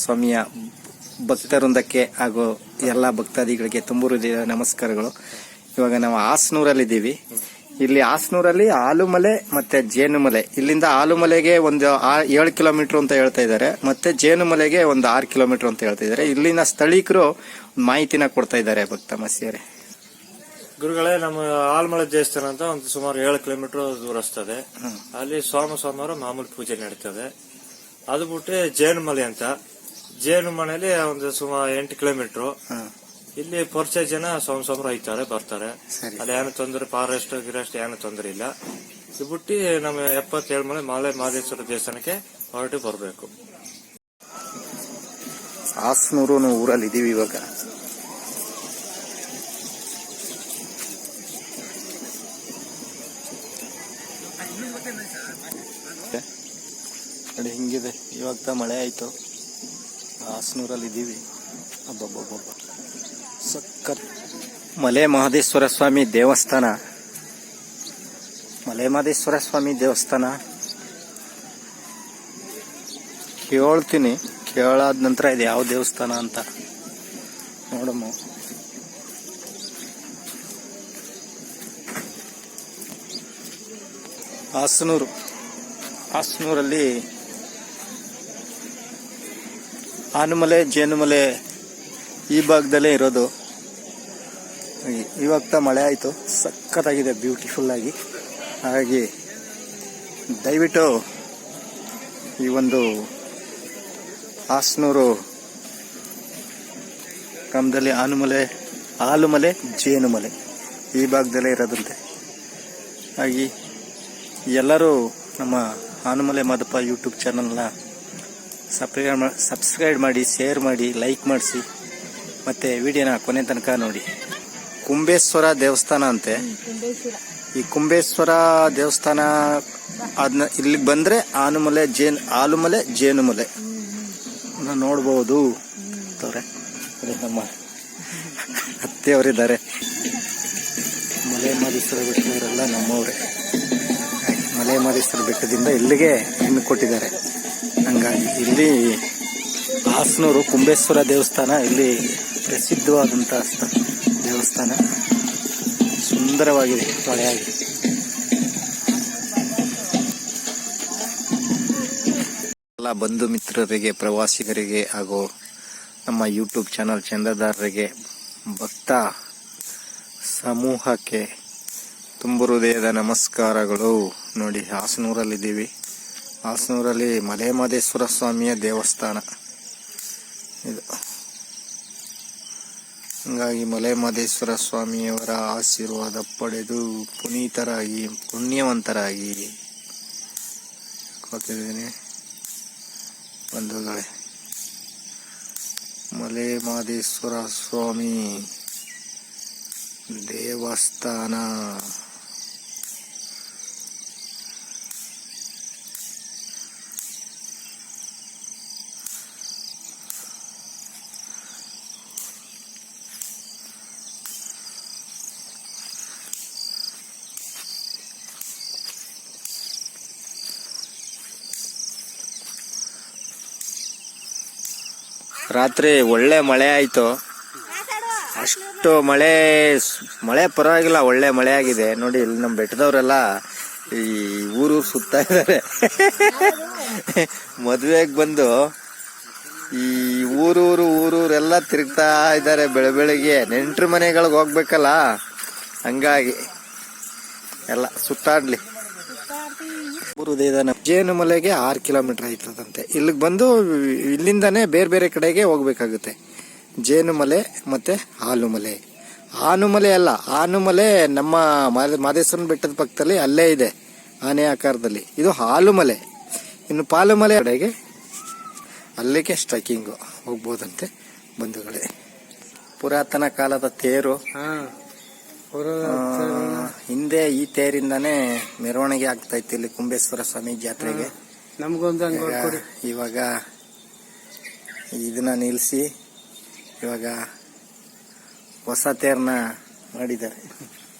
ಸ್ವಾಮಿಯ ಭಕ್ತವೃಂದಕ್ಕೆ ಹಾಗೂ ಎಲ್ಲ ಭಕ್ತಾದಿಗಳಿಗೆ ತುಂಬ ಹೃದಯದ ನಮಸ್ಕಾರಗಳು. ಇವಾಗ ನಾವು ಹಾಸನೂರಲ್ಲಿದ್ದೀವಿ. ಇಲ್ಲಿ ಹಾಸನೂರಲ್ಲಿ ಆಲುಮಲೆ ಮತ್ತೆ ಜೇನುಮಲೆ, ಇಲ್ಲಿಂದ ಆಲುಮಲೆಗೆ ಒಂದು 7 ಕಿಲೋಮೀಟರ್ ಅಂತ ಹೇಳ್ತಾ ಇದ್ದಾರೆ, ಮತ್ತೆ ಜೇನುಮಲೆಗೆ ಒಂದು 6 ಕಿಲೋಮೀಟರ್ ಅಂತ ಹೇಳ್ತಾ ಇದ್ದಾರೆ. ಇಲ್ಲಿನ ಸ್ಥಳೀಕರು ಮಾಹಿತಿನ ಕೊಡ್ತಾ ಇದ್ದಾರೆ. ಭಕ್ತ ಮಸಿಯರೇ, ಗುರುಗಳೇ, ನಮ್ಮ ಆಲ್ಮಳೆ ದೇವಸ್ಥಾನ ಅಂತ ಒಂದು ಸುಮಾರು 7 ಕಿಲೋಮೀಟರ್ ದೂರಸ್ತದೆ. ಅಲ್ಲಿ ಸೋಮವಾರ ಮಾಮೂಲಿ ಪೂಜೆ ನಡೀತದೆ. ಅದು ಬಿಟ್ಟು ಜೇನುಮಲೆ ಅಂತ, ಜೇನುಮಲೆಯಲ್ಲಿ ಒಂದು ಸುಮಾರು 8 ಕಿಲೋಮೀಟರ್. ಇಲ್ಲಿ ಪರಿಚಯ ಜನ ಸೋಮವಾರ ಐತಾರೆ, ಬರ್ತಾರೆ. ಅಲ್ಲಿ ಏನು ತೊಂದರೆ, ಫಾರೆಸ್ಟ್ ಗಿರೆಸ್ಟ್ ಏನು ತೊಂದರೆ ಇಲ್ಲ. ಇದು ಬಿಟ್ಟು ನಮ್ಮ 77 ಮಲೆ ಮಲೆ ಮಹದೇಶ್ವರ ದೇವಸ್ಥಾನಕ್ಕೆ ಹೊರಟು ಬರಬೇಕು. ಹಾಸನೂರು ಊರಲ್ಲಿ ಇದೀವಿ ಇವಾಗ. ನೋಡಿ ಹಿಂಗಿದೆ, ಇವಾಗ ಮಳೆ ಆಯ್ತು. ಹಾಸನೂರಲ್ಲಿ ಇದ್ದೀವಿ. ಅಬ್ಬಬ್ಬಬ್ಬ, ಸಖತ್. ಮಲೆ ಮಹದೇಶ್ವರ ಸ್ವಾಮಿ ದೇವಸ್ಥಾನ, ಮಲೆ ಮಹದೇಶ್ವರ ಸ್ವಾಮಿ ದೇವಸ್ಥಾನ ಕೇಳ್ತೀನಿ. ಕೇಳಾದ ನಂತರ ಇದು ಯಾವ ದೇವಸ್ಥಾನ ಅಂತ ನೋಡಮ್ಮ. ಹಾಸನೂರಲ್ಲಿ ಆನುಮಲೆ ಜೇನುಮಲೆ ಈ ಭಾಗದಲ್ಲೇ ಇರೋದು. ಇವಾಗ ಮಳೆ ಆಯಿತು, ಸಖತ್ತಾಗಿದೆ, ಬ್ಯೂಟಿಫುಲ್ ಆಗಿ. ಹಾಗಾಗಿ ದಯವಿಟ್ಟು ಈ ಒಂದು ಹಾಸನೂರು ಗ್ರಾಮದಲ್ಲಿ ಆಲುಮಲೆ ಜೇನುಮಲೆ ಈ ಭಾಗದಲ್ಲೇ ಇರೋದಂತೆ. ಹಾಗೆ ಎಲ್ಲರೂ ನಮ್ಮ ಆನುಮಲೆ ಮಾದಪ್ಪ ಯೂಟ್ಯೂಬ್ ಚಾನಲ್ನ ಸಬ್ಸ್ಕ್ರೈಬ್ ಮಾಡಿ, ಶೇರ್ ಮಾಡಿ, ಲೈಕ್ ಮಾಡಿಸಿ, ಮತ್ತು ವಿಡಿಯೋನ ಕೊನೆ ತನಕ ನೋಡಿ. ಕುಂಬೇಶ್ವರ ದೇವಸ್ಥಾನ ಅಂತೆ. ಈ ಕುಂಬೇಶ್ವರ ದೇವಸ್ಥಾನ ಅದನ್ನ ಇಲ್ಲಿಗೆ ಬಂದರೆ ಆಲುಮಲೆ ಜೇನುಮಲೆ ನೋಡ್ಬೋದು. ನಮ್ಮ ಅತ್ತೆಯವರಿದ್ದಾರೆ. ಮಲೆ ಮಹದೇಶ್ವರ ಬೆಟ್ಟದವರೆಲ್ಲ ನಮ್ಮವರೇ. ಮಲೆ ಮಹದೇಶ್ವರ ಬೆಟ್ಟದಿಂದ ಇಲ್ಲಿಗೆ ಹೆಣ್ಣು ಕೊಟ್ಟಿದ್ದಾರೆ. ಹಂಗಾಗಿ ಇಲ್ಲಿ ಹಾಸನೂರು ಕುಂಬೇಶ್ವರ ದೇವಸ್ಥಾನ ಇಲ್ಲಿ ಪ್ರಸಿದ್ಧವಾದಂಥ ದೇವಸ್ಥಾನ. ಸುಂದರವಾಗಿದೆ, ಹೊಳೆಯಾಗಿದೆ. ಎಲ್ಲ ಬಂಧು ಮಿತ್ರರಿಗೆ, ಪ್ರವಾಸಿಗರಿಗೆ ಹಾಗೂ ನಮ್ಮ ಯೂಟ್ಯೂಬ್ ಚಾನಲ್ ಚಂದಾದಾರರಿಗೆ, ಭಕ್ತ ಸಮೂಹಕ್ಕೆ ತುಂಬ ಹೃದಯದ ನಮಸ್ಕಾರಗಳು. ನೋಡಿ, ಹಾಸನೂರಲ್ಲಿದ್ದೀವಿ. ಹಾಸನೂರಲ್ಲಿ ಮಲೆ ಮಹದೇಶ್ವರ ಸ್ವಾಮಿಯ ದೇವಸ್ಥಾನ ಇದು. ಹಂಗಾಗಿ ಮಲೆ ಮಹದೇಶ್ವರ ಸ್ವಾಮಿಯವರ ಆಶೀರ್ವಾದ ಪಡೆದು ಪುನೀತರಾಗಿ, ಪುಣ್ಯವಂತರಾಗಿ ಕೊಟ್ಟಿದ್ದೀನಿ ಬಂಧುಗಳೇ. ಮಲೆ ಮಹದೇಶ್ವರ ಸ್ವಾಮಿ ದೇವಸ್ಥಾನ ರಾತ್ರಿ ಒಳ್ಳೆ ಮಳೆ ಆಯ್ತು. ಅಷ್ಟು ಮಳೆ ಪರವಾಗಿಲ್ಲ, ಒಳ್ಳೆ ಮಳೆ ಆಗಿದೆ. ನೋಡಿ, ಇಲ್ಲಿ ನಮ್ಮ ಬೆಟ್ಟದವರೆಲ್ಲ ಈ ಊರು ಸುತ್ತಾ ಇದ್ದಾರೆ. ಮದುವೆಗೆ ಬಂದು ಈ ಊರೂರೆಲ್ಲ ತಿರುಗ್ತಾ ಇದ್ದಾರೆ ಬೆಳಗ್ಗೆ. ನೆಂಟ್ರ ಮನೆಗಳಿಗೆ ಹೋಗ್ಬೇಕಲ್ಲ, ಹಂಗಾಗಿ ಎಲ್ಲ ಸುತ್ತಾಡ್ಲಿ. ಜೇನುಮಲೆಗೆ 6 ಕಿಲೋಮೀಟರ್ ಆಯ್ತದಂತೆ. ಇಲ್ಲಿಗೆ ಬಂದು ಇಲ್ಲಿಂದಾನೇ ಬೇರೆ ಬೇರೆ ಕಡೆಗೆ ಹೋಗ್ಬೇಕಾಗುತ್ತೆ. ಜೇನುಮಲೆ ಮತ್ತೆ ಆಲುಮಲೆ ಅಲ್ಲ, ಆನುಮಲೆ ನಮ್ಮ ಮಹದೇಶ್ವರನ ಬೆಟ್ಟದ ಪಕ್ಕದಲ್ಲಿ ಅಲ್ಲೇ ಇದೆ, ಆನೆ ಆಕಾರದಲ್ಲಿ. ಇದು ಆಲುಮಲೆ. ಇನ್ನು ಪಾಲುಮಲೆ ಕಡೆಗೆ ಅಲ್ಲಿಗೆ ಸ್ಟ್ರೈಕಿಂಗು ಹೋಗ್ಬೋದಂತೆ ಬಂಧುಗಳೇ. ಪುರಾತನ ಕಾಲದ ತೇರು. ಹಿಂದೆ ಈ ತೇರಿಂದಾನೇ ಮೆರವಣಿಗೆ ಆಗ್ತಾ ಇತ್ತು ಇಲ್ಲಿ ಕುಂಬೇಶ್ವರ ಸ್ವಾಮಿ ಜಾತ್ರೆಗೆ. ಇವಾಗ ಇದನ್ನ ನಿಲ್ಲಿಸಿ ಇವಾಗ ಹೊಸ ತೇರ್ನ ಮಾಡಿದ್ದಾರೆ.